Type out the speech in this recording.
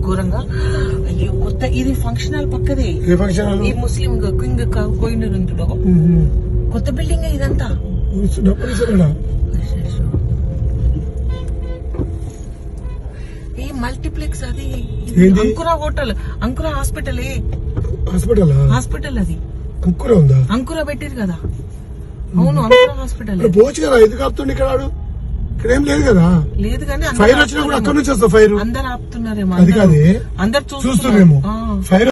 ఘోరంగా. అయ్యో కొత్త ఇది ఫంక్షన్ హాల్ పక్కదే. ఈ ముస్లిం కింగ్ కోయినూరు కొత్త బిల్డింగ్ ఇదంతా. ఈ మల్టీప్లెక్స్ అది అంకురా హోటల్, అంకురా హాస్పిటల్ అది అంకురా పెట్టారు కదా. అవును అంకురా హాస్పిటల్. ఇక్కడ ఏం లేదు కదా. లేదు కానీ ఫైర్ వచ్చినా కూడా అక్కడ నుంచి వస్తా. ఫైర్ అందరు ఆపుతున్నారేమో, అది కాదు అందరు చూస్తున్నామేమో. ఫైర్